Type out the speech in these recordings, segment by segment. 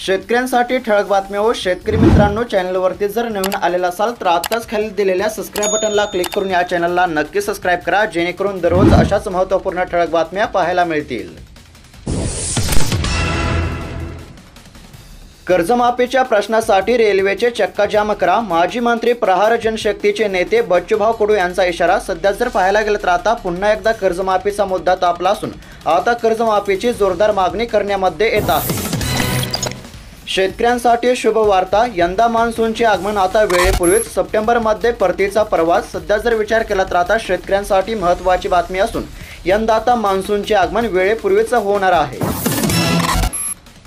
शेतकऱ्यांसाठी ठळक बातम्या व शेतकरी मित्रांनो, चॅनलवरती जर नवीन आलेला असाल तर आत्ताच खाली दिलेल्या सबस्क्राइब बटनला क्लिक करून या चॅनलला नक्की सबस्क्राइब करा, जेणेकरून दररोज अशाच महत्त्वपूर्ण ठळक बातम्या पाहायला मिळतील। कर्जमाफीच्या प्रश्नासाठी रेल्वेचे चक्काजाम करा, माजी मंत्री प्रहार जनशक्तीचे नेते बच्चूभाऊ कडू यांचा इशारा। सध्या जर पाहायला गेलं तर आता पुन्हा एकदा कर्जमाफीचा मुद्दा तापला असून आता कर्जमाफीची जोरदार मागणी करण्यामध्ये येत आहे। शेतकऱ्यांसाठी शुभ वार्ता, यंदा मान्सूनचे आगमन आता वेळेपूर्वीच। सप्टेंबरमध्ये परतीचा प्रवास। सध्या जर विचार केला तर आता शेतकऱ्यांसाठी महत्त्वाची बातमी असून यंदा आता मान्सूनचे आगमन वेळेपूर्वीच होणार आहे।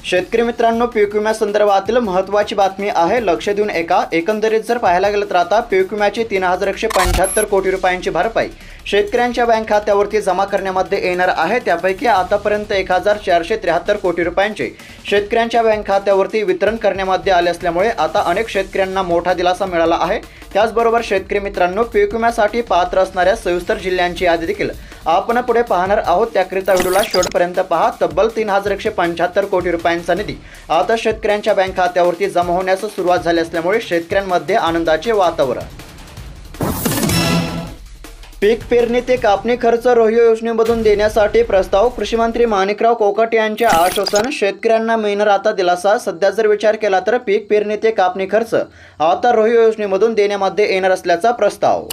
शेतकरी मित्रांनो, पीक विम्यासंदर्भातील महत्त्वाची बातमी आहे, लक्ष देऊन एकंदरीत जर पाहायला गेलं तर आता पीक विम्याची 3175 कोटी रुपयांची भरपाई शेतकऱ्यांच्या बँक खात्यावरती जमा करण्यामध्ये येणार आहे। त्यापैकी आतापर्यंत 1473 कोटी रुपयांचे शेतकऱ्यांच्या बँक खात्यावरती वितरण करण्यामध्ये आले असल्यामुळे आता अनेक शेतकऱ्यांना मोठा दिलासा मिळाला आहे। त्याचबरोबर शेतकरी मित्रांनो, पीक विम्यासाठी पात्र असणाऱ्या सविस्तर जिल्ह्यांची यादी देखील आपण पुढे पाहणार आहोत, त्याकरिता व्हिडिओला शेवटपर्यंत पहा। तब्बल 3175 कोटी रुपयांचा निधी आता शेतकऱ्यांच्या बँक खात्यावरती जमा होण्यास सुरुवात झाली असल्यामुळे शेतकऱ्यांमध्ये आनंदाचे वातावरण। पीक पेरणी ते कापणी खर्च रोहियो योजनेमधून देण्यासाठी प्रस्ताव। कृषी मंत्री माणिकराव कोकाटे यांचे आश्वासन, शेतकऱ्यांना मिळणार आता दिलासा। सध्या जर विचार केला तर पीक पेरणी ते कापणी खर्च आता रोहियो योजनेमधून देण्यामध्ये येणार असल्याचा प्रस्ताव।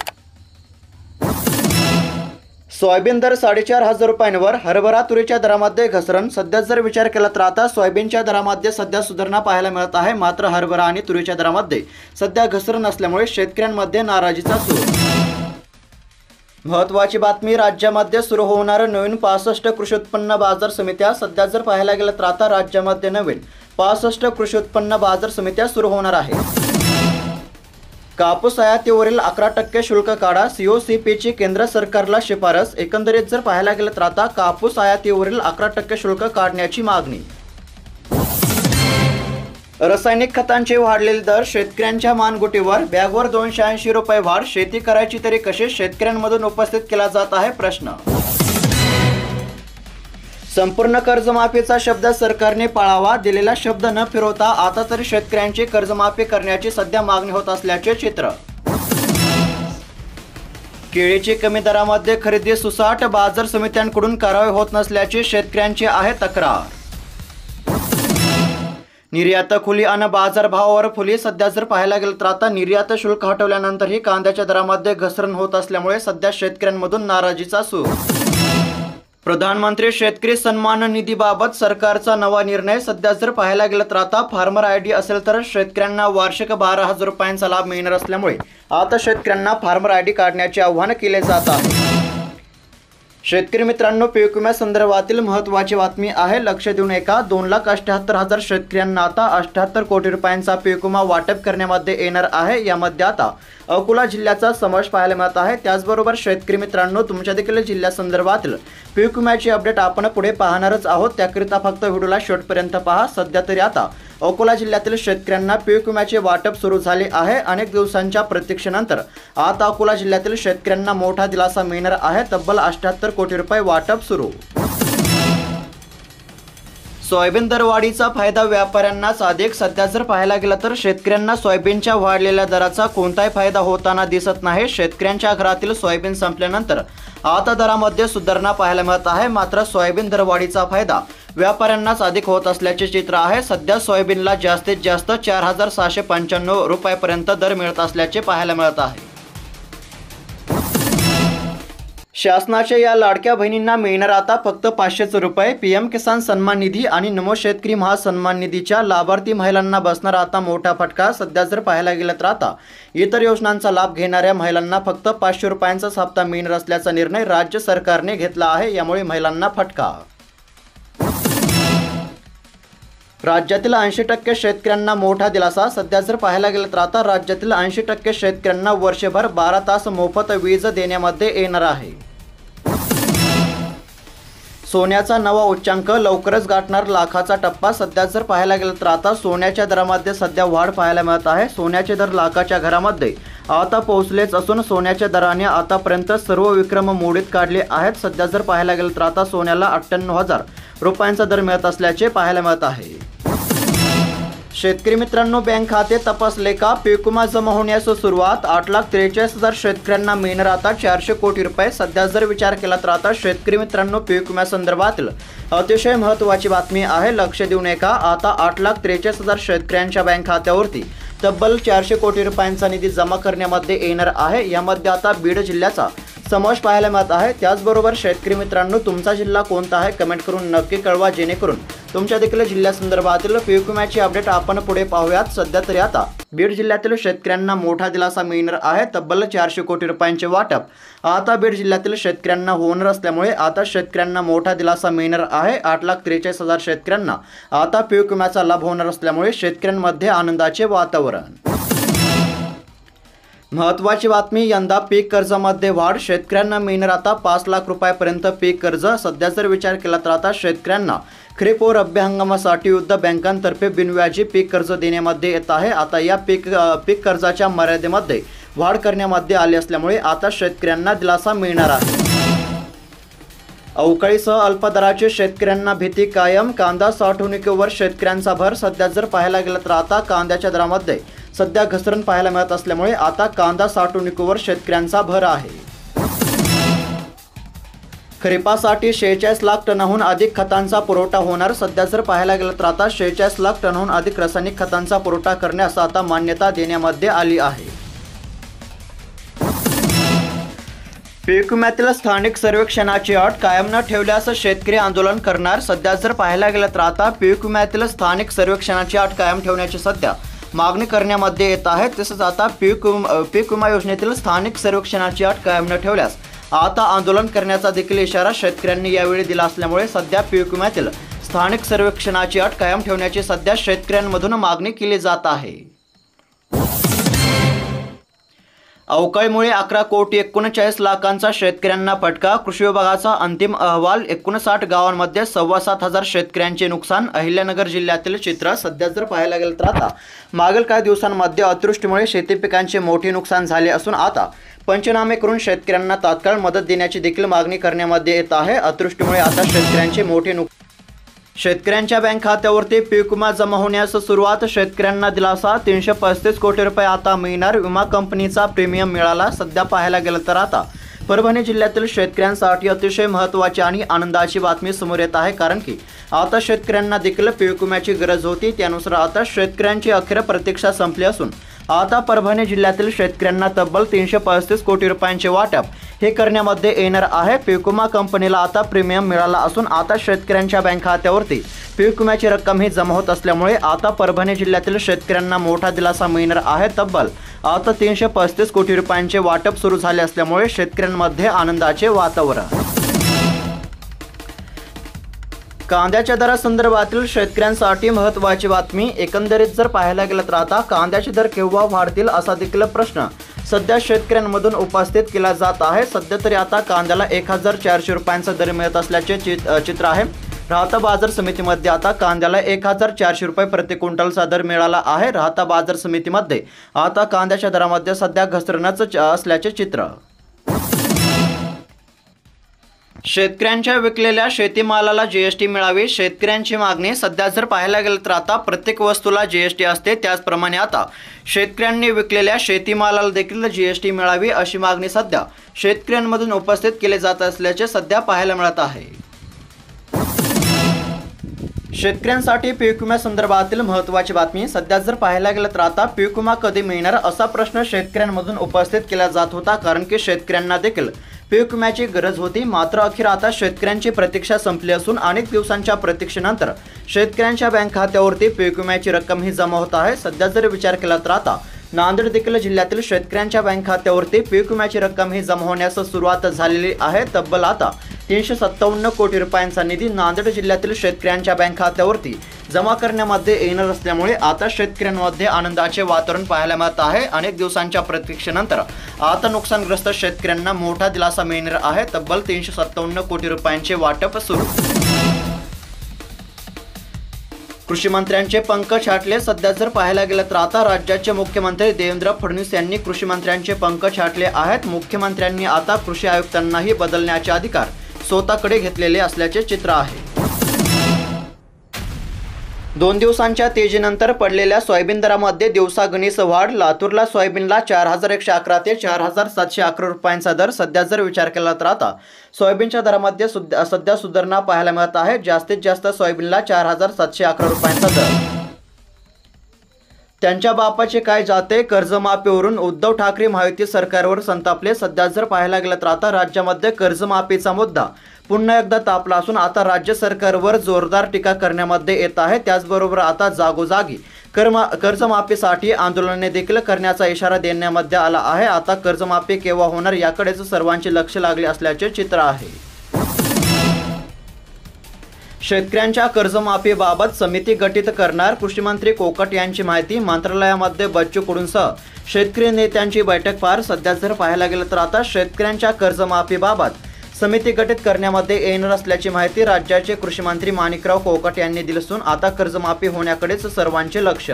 सोयाबीन दर 4500 रुपयांवर, हरभरा तुरीच्या दरामध्ये घसरण। सध्या जर विचार केला तर आता सोयाबीनच्या दरामध्ये सध्या सुधारणा पाहायला मिळत आहे, मात्र हरभरा आणि तुरीच्या दरामध्ये सध्या घसरण असल्यामुळे शेतकऱ्यांमध्ये नाराजीचा सूर। महत्त्वाची बातमी, राज्यामध्ये सुरू होणार नवीन 65 कृषी उत्पन्न बाजार समित्या। सध्या जर पाहायला गेलं तर आता राज्यामध्ये नवीन 65 कृषी उत्पन्न बाजार समित्या सुरू होणार आहे। कापूस आयातीवरील 11% शुल्क काढा, COCPची केंद्र सरकारला शिफारस। एकंदरीत जर पाहायला गेलं तर आता कापूस आयातीवरील 11% शुल्क काढण्याची मागणी। रासायनिक खतांचे वाढलेले दर शेतकऱ्यांच्या मानगुटीवर, बॅगवर 280 रुपये वाढ। शेती करायची तरी कशी, शेतकऱ्यांमधून उपस्थित केला जात आहे प्रश्न। संपूर्ण कर्जमाफीचा शब्द सरकारने पाळावा, दिलेला शब्द न फिरवता आता तरी शेतकऱ्यांची कर्जमाफी करण्याची सध्या मागणी होत असल्याचे चित्र। केळीची कमी दरामध्ये खरेदी सुसाट, बाजार समित्यांकडून कारवाई होत नसल्याची शेतकऱ्यांची आहे तक्रार। निर्यात खुली आणि बाजारभावावर फुली। सध्या जर पाहायला गेलं तर आता निर्यात शुल्क हटवल्यानंतरही कांद्याच्या दरामध्ये घसरण होत असल्यामुळे सध्या शेतकऱ्यांमधून नाराजीचा सूर। प्रधानमंत्री शेतकरी सन्मान निधीबाबत सरकारचा नवा निर्णय। सध्या जर पाहायला गेलं तर आता फार्मर ID असेल तर शेतकऱ्यांना वार्षिक 12,000 रुपयांचा लाभ मिळणार असल्यामुळे आता शेतकऱ्यांना फार्मर ID काढण्याचे आवाहन केले जात आहे। शेतकरी मित्रांनो, पीक विम्यासंदर्भातील महत्त्वाची बातमी आहे, लक्ष देऊन 2,78,000 शेतकऱ्यांना आता 78 कोटी रुपयांचा पीक विमा वाटप करण्यामध्ये येणार आहे। यामध्ये आता अकोला जिल्ह्याचा समावेश पाहायला मिळत आहे। त्याचबरोबर शेतकरी मित्रांनो, तुमच्या देखील जिल्ह्यासंदर्भातील पीक विम्याची अपडेट आपण पुढे पाहणारच आहोत, त्याकरिता फक्त व्हिडिओला शेवटपर्यंत पहा। सध्या तरी आता अकोला जिल्ह्यातील शेतकऱ्यांना पीक विम्याचे वाटप सुरू झाले आहे। अनेक दिवसांच्या प्रतीक्षेनंतर आता अकोला जिल्ह्यातील शेतकऱ्यांना मोठा दिलासा मिळणार आहे, तब्बल 78 कोटी रुपये वाटप सुरू। सोयाबीन दरवाढीचा फायदा व्यापाऱ्यांनाच अधिक। सध्या जर पाहायला गेलं तर शेतकऱ्यांना सोयाबीनच्या वाढलेल्या दराचा कोणताही फायदा होताना दिसत नाही। शेतकऱ्यांच्या घरातील सोयाबीन संपल्यानंतर आता दरामध्ये सुधारणा पाहायला मिळत आहे, मात्र सोयाबीन दरवाढीचा फायदा व्यापाऱ्यांनाच अधिक होत असल्याचे चित्र आहे। सध्या सोयाबीनला जास्तीत जास्त 4,695 रुपयापर्यंत दर मिळत असल्याचे पाहायला मिळत आहे। शासनाच्या या लाडक्या बहिणींना मिळणार आता फक्त 500 रुपये। PM किसान सन्मान निधी आणि नमो शेतकरी महासन्मान निधीच्या लाभार्थी महिलांना बसणार आता मोठा फटका। सध्या जर पाहायला गेलं तर आता इतर योजनांचा लाभ घेणाऱ्या महिलांना फक्त 500 रुपयांचा हप्ता मिळणार असल्याचा निर्णय राज्य सरकारने घेतला आहे, यामुळे महिलांना फटका। राज्यातील 80% शेतकऱ्यांना मोठा दिलासा। सध्या जर पाहायला गेलं तर आता राज्यातील 80% शेतकऱ्यांना वर्षभर 12 तास मोफत वीज देण्यामध्ये येणार आहे। सोन्याचा नवा उच्चांक, लवकरच गाठणार लाखाचा टप्पा। सध्या जर पाहायला गेलं तर आता सोन्याच्या दरामध्ये सध्या वाढ पाहायला मिळत आहे। सोन्याचे दर लाखाच्या घरामध्ये आता पोहोचलेच असून सोन्याच्या दराने आतापर्यंत सर्व विक्रम मोडीत काढले आहेत। सध्या जर पाहायला गेलं तर आता सोन्याला 98,000 रुपयांचा दर मिळत असल्याचे पाहायला मिळत आहे। शेतकरी मित्रांनो, बँक खाते तपासले का? पीक विमा जमा होण्यास सुरुवात. 8,43,000 शेतकऱ्यांना मिळणार आता 400 कोटी रुपये. सध्या जर विचार केला तर आता शेतकरी मित्रांनो, पीक विम्यासंदर्भातील अतिशय महत्त्वाची बातमी आहे, लक्ष देऊ नका. आता 8,43,000 शेतकऱ्यांच्या बँक खात्यावरती तब्बल 400 कोटी रुपयांचा निधी जमा करण्यामध्ये येणार आहे. यामध्ये आता बीड जिल्ह्याचा समावेश पाहायला मिळत आहे. त्याचबरोबर शेतकरी मित्रांनो, तुमचा जिल्हा कोणता आहे कमेंट करून नक्की कळवा, जेणेकरून तुमच्या देखील जिल्ह्यासंदर्भातील पीक विम्याची अपडेट आपण पुढे पाहूयात. सध्या तरी आता बीड जिल्ह्यातील शेतकऱ्यांना मोठा दिलासा मिळणार आहे, तब्बल 400 कोटी रुपयांचे वाटप आता बीड जिल्ह्यातील शेतकऱ्यांना होणार असल्यामुळे आता शेतकऱ्यांना मोठा दिलासा मिळणार आहे. 8,43,000 शेतकऱ्यांना आता पीक विम्याचा लाभ होणार असल्यामुळे शेतकऱ्यांमध्ये आनंदाचे वातावरण. महत्त्वाची बातमी, यंदा पीक कर्जामध्ये वाढ. शेतकऱ्यांना मिळणार आता 5 लाख रुपयापर्यंत पीक कर्ज. सध्या जर विचार केला तर आता शेतकऱ्यांना खरीप व रब्बी हंगामासाठी विविध बँकांतर्फे बिनव्याजी पीक कर्ज देण्यामध्ये येत आहे. आता या पीक कर्जाच्या मर्यादेमध्ये वाढ करण्यामध्ये आली असल्यामुळे आता शेतकऱ्यांना दिलासा मिळणार आहे. अवकाळीसह अल्प दराचे शेतकऱ्यांना भीती कायम. कांदा साठवणुकीवर शेतकऱ्यांचा भर. सध्या जर पाहायला गेलं तर आता कांद्याच्या दरामध्ये सध्या घसरण पाहायला मिळत असल्यामुळे आता कांदा साठवणुकीवर शेतकऱ्यांचा भर आहे. खरीपासाठी 46 लाख टनाहून अधिक खतांचा पुरवठा होणार. सध्या जर पाहायला गेलं तर आता 46 लाख टनाहून अधिक रासायनिक खतांचा पुरवठा करण्यास आता मान्यता देण्यामध्ये आली आहे. पीक विम्यातील स्थानिक सर्वेक्षणाची अट कायम न ठेवल्यास शेतकरी आंदोलन करणार. सध्या जर पाहायला गेलं तर आता पीक विम्यातील स्थानिक सर्वेक्षणाची अट कायम ठेवण्याची सध्या मागणी करण्यामध्ये येत आहे. तसेच आता पीक विमा योजनेतील स्थानिक सर्वेक्षणाची अट कायम न ठेवल्यास आता आंदोलन करण्याचा देखील इशारा शेतकऱ्यांनी यावेळी दिला असल्यामुळे सध्या पीक विम्यातील स्थानिक सर्वेक्षणाची अट कायम ठेवण्याची सध्या शेतकऱ्यांमधून मागणी केली जात आहे. अवकाळीमुळे 11,39 लाखांचा शेतकऱ्यांना फटका. कृषी विभागाचा अंतिम अहवाल. 59 गावांमध्ये 7,500 शेतकऱ्यांचे नुकसान. अहिल्यानगर जिल्ह्यातील चित्र. सध्या जर पाहायला गेलं तर आता मागील काही दिवसांमध्ये अतिवृष्टीमुळे शेती पिकांचे मोठे नुकसान झाले असून आता पंचनामे करून शेतकऱ्यांना तात्काळ मदत देण्याची देखील मागणी करण्यामध्ये येत आहे. अतिवृष्टीमुळे आता शेतकऱ्यांचे मोठे शेतकऱ्यांच्या बँक खात्यावरती पीक विमा जमा होण्यास सुरुवात. शेतकऱ्यांना दिलासा. 335 कोटी रुपये आता मिळणार. विमा कंपनीचा प्रीमियम मिळाला. सध्या पाहायला गेलं तर आता परभणी जिल्ह्यातील शेतकऱ्यांसाठी अतिशय महत्त्वाची आणि आनंदाची बातमी समोर येत आहे, कारण की आता शेतकऱ्यांना देखील पीक विम्याची गरज होती. त्यानुसार आता शेतकऱ्यांची अखेर प्रतीक्षा संपली असून आता परभणी जिल्ह्यातील शेतकऱ्यांना तब्बल 335 कोटी रुपयांचे वाटप हे करण्यामध्ये येणार आहे. पीक विमा कंपनीला आता प्रीमियम मिळाला असून आता शेतकऱ्यांच्या बँक खात्यावरती पीक विम्याची रक्कम ही जमा होत असल्यामुळे आता परभणी जिल्ह्यातील शेतकऱ्यांना मोठा दिलासा मिळणार आहे. तब्बल आता 335 कोटी रुपयांचे वाटप सुरू झाले असल्यामुळे शेतकऱ्यांमध्ये आनंदाचे वातावरण. कांद्याच्या दरासंदर्भातील शेतकऱ्यांसाठी महत्त्वाची बातमी. एकंदरीत जर पाहायला गेलं तर आता कांद्याचे दर केव्हा वाढतील असा देखील प्रश्न सध्या शेतकऱ्यांमधून उपस्थित केला जात आहे. सध्या तरी आता कांद्याला 1,400 रुपयांचा दर मिळत असल्याचे चित्र आहे. राहता बाजार समितीमध्ये आता कांद्याला 1,400 रुपये प्रति क्विंटलचा दर मिळाला आहे. राहता बाजार समितीमध्ये आता कांद्याच्या दरामध्ये सध्या घसरणच असल्याचे चित्र. शेतकऱ्यांच्या विकलेल्या शेतीमालाला जीएसटी मिळावी. शेतकऱ्यांची मागणी. सध्या जर पाहायला गेलं तर आता प्रत्येक वस्तूला जीएसटी असते, त्याचप्रमाणे आता शेतकऱ्यांनी विकलेल्या शेतीमालाला देखील जीएसटी मिळावी अशी मागणी सध्या शेतकऱ्यांमधून उपस्थित केली जात असल्याचे सध्या पाहायला मिळत आहे. शेतकऱ्यांसाठी पीक विम्यासंदर्भातील महत्त्वाची बातमी. सध्या जर पाहायला गेलं तर आता पीक विमा कधी मिळणार असा प्रश्न शेतकऱ्यांमधून उपस्थित केला जात होता, कारण की शेतकऱ्यांना देखील पीक विम्याची गरज होती. मात्र अखेर आता शेतकऱ्यांची प्रतीक्षा संपली असून अनेक दिवसांच्या प्रतीक्षेनंतर शेतकऱ्यांच्या बँक खात्यावरती पीक विम्याची रक्कम ही जमा होत आहे. सध्या जर विचार केला तर आता नांदेड देखील जिल्ह्यातील शेतकऱ्यांच्या बँक खात्यावरती पीक विम्याची रक्कम ही जमा होण्यास सुरुवात झालेली आहे. तब्बल आता 357 कोटी रुपयांचा निधी नांदेड जिल्ह्यातील शेतकऱ्यांच्या बँक खात्यावरती जमा करण्यामध्ये येणार असल्यामुळे आता शेतकऱ्यांमध्ये आनंदाचे वातावरण पाहायला मिळत आहे. अनेक दिवसांच्या प्रतीक्षेनंतर आता नुकसानग्रस्त शेतकऱ्यांना मोठा दिलासा मिळणार आहे. तब्बल 357 कोटी रुपयांचे वाटप सुरू. कृषी मंत्र्यांचे पंख छाटले. सध्या जर पाहायला गेलं तर आता राज्याचे मुख्यमंत्री देवेंद्र फडणवीस यांनी कृषी मंत्र्यांचे पंख छाटले आहेत. मुख्यमंत्र्यांनी आता कृषी आयुक्तांनाही बदलण्याचे अधिकार स्वतःकडे घेतलेले असल्याचे चित्र आहे. 2 दिवसांच्या तेजीनंतर पडलेल्या सोयाबीन दरामध्ये दिवसागणिक वाढ. लातूरला सोयाबीनला 4111 ते 4711 रुपयांचा दर. सध्या जर विचार केला तर आता सोयाबीनच्या दरामध्ये सध्या सुधारणा पाहायला मिळत आहे. जास्तीत जास्त सोयाबीनला 4711 रुपयांचा दर. त्यांच्या बापाचे काय जाते? कर्जमाफीवरून उद्धव ठाकरे महायुती सरकारवर संतापले. सध्या जर पाहायला गेलं तर आता राज्यामध्ये कर्जमाफीचा मुद्दा पुन्हा एकदा तापला असून आता राज्य सरकारवर जोरदार टीका करण्यामध्ये येत आहे. त्याचबरोबर आता जागोजागी कर्जमाफीसाठी आंदोलने देखील करण्याचा इशारा देण्यामध्ये आला आहे. आता कर्जमाफी केव्हा होणार याकडेच सर्वांचे लक्ष लागले असल्याचे चित्र आहे. शेतकऱ्यांच्या कर्जमाफीबाबत समिती गठीत करणार. कृषीमंत्री कोकट यांची माहिती. मंत्रालयामध्ये बच्चू कडूंसह शेतकरी नेत्यांची बैठक पार. सध्या जर पाहायला गेलं तर आता शेतकऱ्यांच्या कर्जमाफीबाबत समिती गठीत करण्यामध्ये येणार असल्याची माहिती राज्याचे कृषी मंत्री माणिकराव कोकट यांनी दिली असून आता कर्जमाफी होण्याकडेच सर्वांचे लक्ष.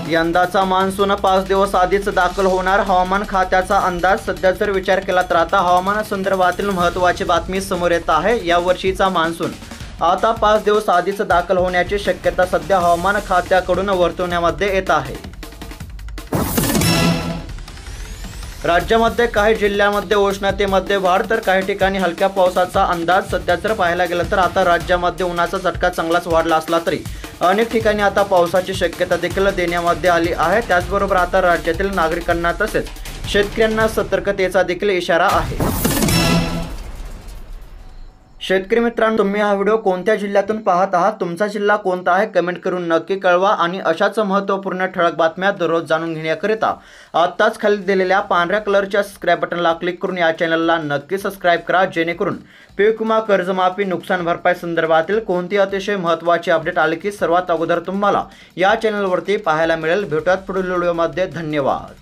यंदाचा मान्सून 5 दिवस आधीच दाखल होणार. हवामान खात्याचा अंदाज. सध्या जर विचार केला तर आता हवामानासंदर्भातील महत्त्वाची बातमी समोर येत आहे. यावर्षीचा मान्सून आता 5 दिवस आधीच दाखल होण्याची शक्यता सध्या हवामान खात्याकडून वर्तवण्यामध्ये येत आहे. राज्यामध्ये काही जिल्ह्यांमध्ये उष्णतेमध्ये वाढ तर काही ठिकाणी हलक्या पावसाचा अंदाज. सध्या जर पाहायला गेलं तर आता राज्यामध्ये उन्हाचा झटका चांगलाच वाढला असला तरी अनेक ठिकाणी आता पावसाची शक्यता देखील देण्यामध्ये आली आहे. त्याचबरोबर आता राज्यातील नागरिकांना तसेच शेतकऱ्यांना सतर्कतेचा देखील इशारा आहे. शेतकरी मित्रांनो, तुम्ही हा व्हिडिओ कोणत्या जिल्ह्यातून पाहत आहात? तुमचा जिल्हा कोणता आहे? कमेंट करून नक्की कळवा. आणि अशाच महत्त्वपूर्ण ठळक बातम्या दररोज जाणून घेण्याकरिता आत्ताच खाली दिलेल्या पांढऱ्या कलरच्या सबस्क्राईब बटनला क्लिक करून या चॅनलला नक्की सबस्क्राईब करा, जेणेकरून पीक विमा, कर्जमाफी, नुकसान भरपाई संदर्भातील कोणती अतिशय महत्त्वाची अपडेट आली की सर्वात अगोदर तुम्हाला या चॅनलवरती पाहायला मिळेल. भेटूयात पुढील व्हिडिओमध्ये. धन्यवाद.